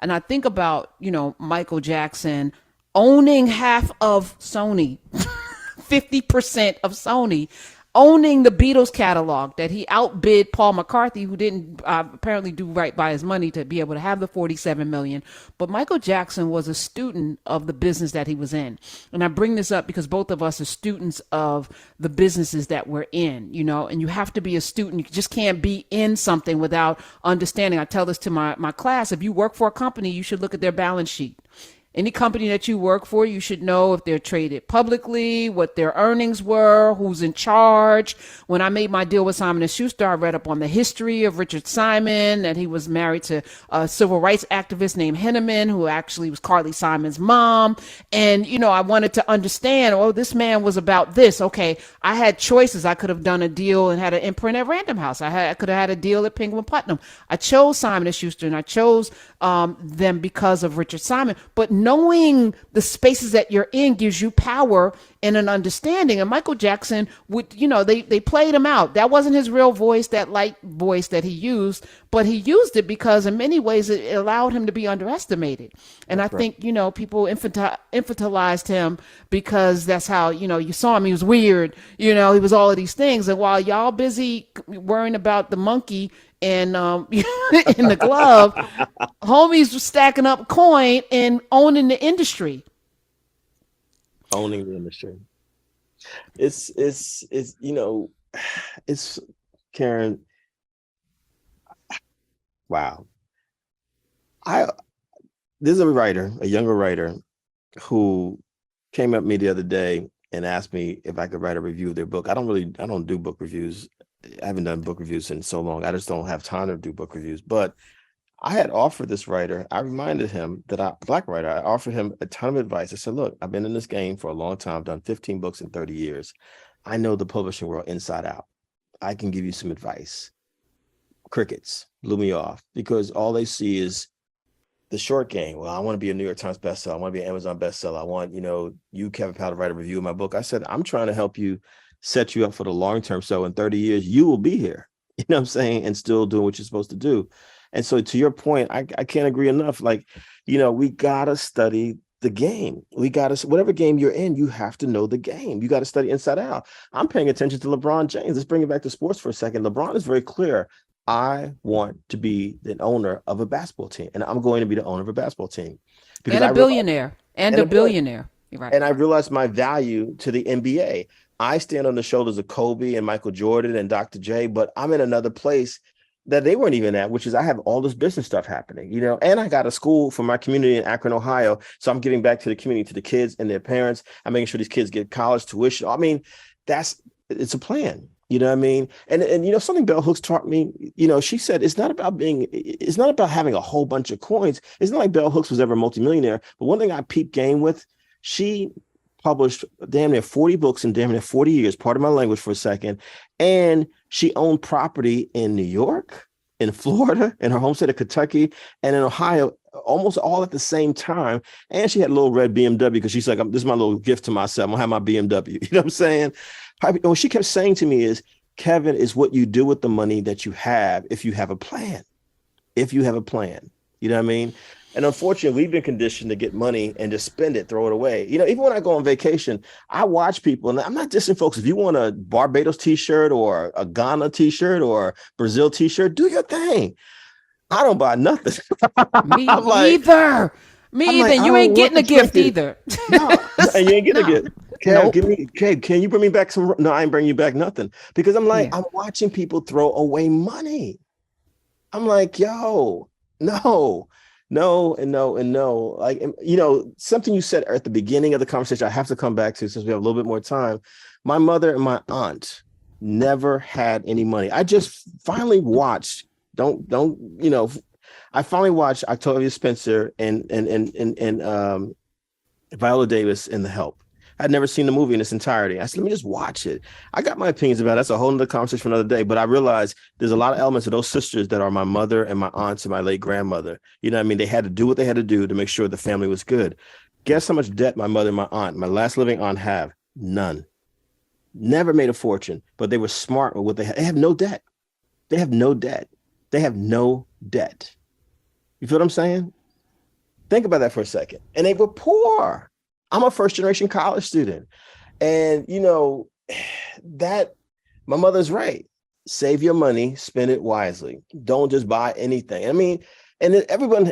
And I think about, Michael Jackson owning half of Sony, 50% of Sony, owning the Beatles catalog, that he outbid Paul McCartney, who didn't apparently do right by his money to be able to have the 47 million. But Michael Jackson was a student of the business that he was in. And I bring this up because both of us are students of the businesses that we're in, and you have to be a student. You just can't be in something without understanding. I tell this to my class. If you work for a company, you should look at their balance sheet. Any company that you work for, you should know if they're traded publicly, what their earnings were, who's in charge. When I made my deal with Simon & Schuster, I read up on the history of Richard Simon, that he was married to a civil rights activist named Henneman, who actually was Carly Simon's mom. And, I wanted to understand, this man was about this. Okay, I had choices. I could have done a deal and had an imprint at Random House. I could have had a deal at Penguin Putnam. I chose Simon & Schuster, and I chose them because of Richard Simon. But knowing the spaces that you're in gives you power and an understanding. And Michael Jackson would, they played him out. That wasn't his real voice, that light voice that he used, but he used it because in many ways it allowed him to be underestimated. And That's I right. think, people infantilized him because that's how, you saw him. He was weird, he was all of these things. And while y'all busy worrying about the monkey and in the glove, homies was stacking up coin and owning the industry. Owning the industry. It's it's Karen. Wow. I There's a writer, a younger writer, who came up to me the other day and asked me if I could write a review of their book. I don't do book reviews. I haven't done book reviews in so long. I just don't have time to do book reviews. But I had offered this writer, I reminded him that black writer, I offered him a ton of advice. I said, look, I've been in this game for a long time, done 15 books in 30 years. I know the publishing world inside out. I can give you some advice. Crickets blew me off because all they see is the short game. Well, I want to be a New York Times bestseller. I want to be an Amazon bestseller. I want, you, Kevin Powell, to write a review of my book. I said, I'm trying to help you set you up for the long term. So in 30 years, you will be here, you know what I'm saying? And still doing what you're supposed to do. And so to your point, I can't agree enough. Like, we got to study the game. We got to, whatever game you're in, you have to know the game. You got to study inside out. I'm paying attention to LeBron James. Let's bring it back to sports for a second. LeBron is very clear. I want to be the owner of a basketball team, and I'm going to be the owner of a basketball team because And a I realize, billionaire. And and a a billion, billionaire. You're right. and I realized my value to the NBA. I stand on the shoulders of Kobe and Michael Jordan and Dr. J, but I'm in another place that they weren't even at, which is I have all this business stuff happening, and I got a school for my community in Akron, Ohio. So I'm giving back to the community, to the kids and their parents. I'm making sure these kids get college tuition. I mean, it's a plan. You know what I mean? And something Bell Hooks taught me, she said it's not about having a whole bunch of coins. It's not like Bell Hooks was ever a multimillionaire. But one thing I peeped game with, she published damn near 40 books in damn near 40 years, part of my language for a second. And she owned property in New York, in Florida, in her home state of Kentucky, and in Ohio, almost all at the same time. And she had a little red BMW because she's like, this is my little gift to myself. I'm gonna have my BMW. You know what I'm saying? What she kept saying to me is, Kevin, is what you do with the money that you have if you have a plan. If you have a plan. You know what I mean? And unfortunately, we've been conditioned to get money and just spend it, throw it away. Even when I go on vacation, I watch people, and I'm not dissing folks. If you want a Barbados t-shirt or a Ghana t-shirt or Brazil t-shirt, do your thing. I don't buy nothing. Me I'm like, either. Me either. I You don't ain't want getting the a gift trinket. either. No, and you ain't getting a No. gift. Kev, Nope. Kev, can you bring me back some? No, I ain't bringing you back nothing because I'm like, Yeah. I'm watching people throw away money. I'm like, yo, no, no, and no, and no. Like, something you said at the beginning of the conversation, I have to come back to since we have a little bit more time. My mother and my aunt never had any money. I just finally watched, I finally watched Octavia Spencer and Viola Davis in The Help. I'd never seen the movie in its entirety. I said, let me just watch it. I got my opinions about it. That's a whole nother conversation for another day. But I realized there's a lot of elements of those sisters that are my mother and my aunts and my late grandmother. You know what I mean? They had to do what they had to do to make sure the family was good. Guess how much debt my mother and my aunt, my last living aunt, have? None. Never made a fortune, but they were smart with what they had. They have no debt. They have no debt. They have no debt. You feel what I'm saying? Think about that for a second. And they were poor. I'm a first generation college student. And, that my mother's right. Save your money, spend it wisely. Don't just buy anything. I mean, and then everyone,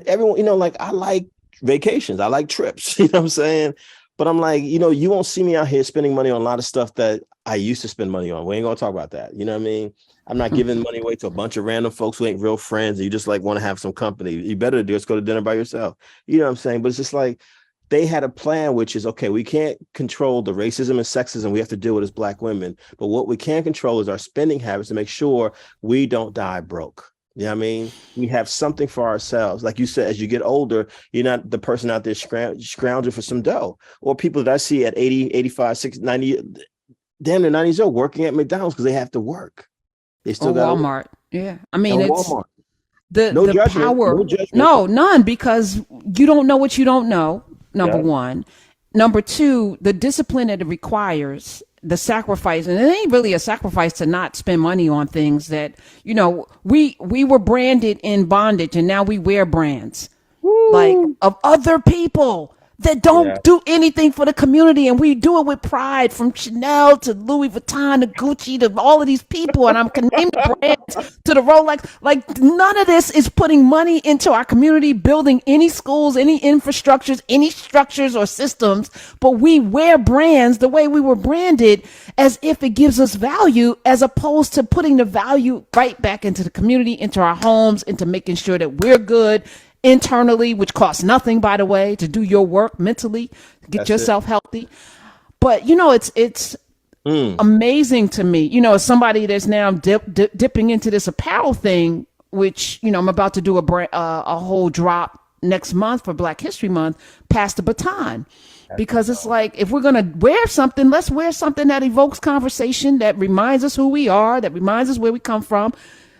like I like vacations. I like trips. You know what I'm saying? But I'm like, you won't see me out here spending money on a lot of stuff that I used to spend money on. We ain't gonna talk about that. You know what I mean? I'm not giving money away to a bunch of random folks who ain't real friends. And you just like want to have some company. You better do is go to dinner by yourself. You know what I'm saying? But it's just like they had a plan, which is okay, we can't control the racism and sexism we have to deal with as Black women. But what we can control is our spending habits to make sure we don't die broke. You know what I mean? We have something for ourselves. Like you said, as you get older, you're not the person out there scrounging for some dough. Or people that I see at 80, 85, 60, 90, damn near 90 years old working at McDonald's because they have to work. They still Or got to work. Walmart. Yeah. I mean, And it's Walmart. the No the judgment. power. No judgment. No, none, because you don't know what you don't know. Number Yeah. one. Number two, the discipline that it requires, the sacrifice, and it ain't really a sacrifice to not spend money on things that, we were branded in bondage, and now we wear brands like Woo. of other people that Yeah. don't do anything for the community, and we do it with pride, from Chanel to Louis Vuitton to Gucci to all of these people, and I'm can name the brands to the Rolex. Like, none of this is putting money into our community, building any schools, any infrastructures, any structures or systems, but we wear brands the way we were branded, as if it gives us value, as opposed to putting the value right back into the community, into our homes, into making sure that we're good internally, which costs nothing, by the way, to do your work mentally, get That's it. yourself healthy. But it's Mm. amazing to me, as somebody that's now dipping into this apparel thing, which I'm about to do a whole drop next month for Black History Month. Pass the baton, because it's like, if we're gonna wear something, let's wear something that evokes conversation, that reminds us who we are, that reminds us where we come from.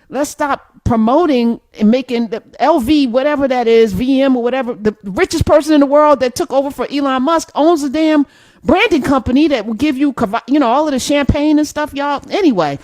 Let's stop promoting and making the LV, whatever that is, VM or whatever. The richest person in the world that took over for Elon Musk owns a damn branding company that will give you, all of the champagne and stuff, y'all. Anyway,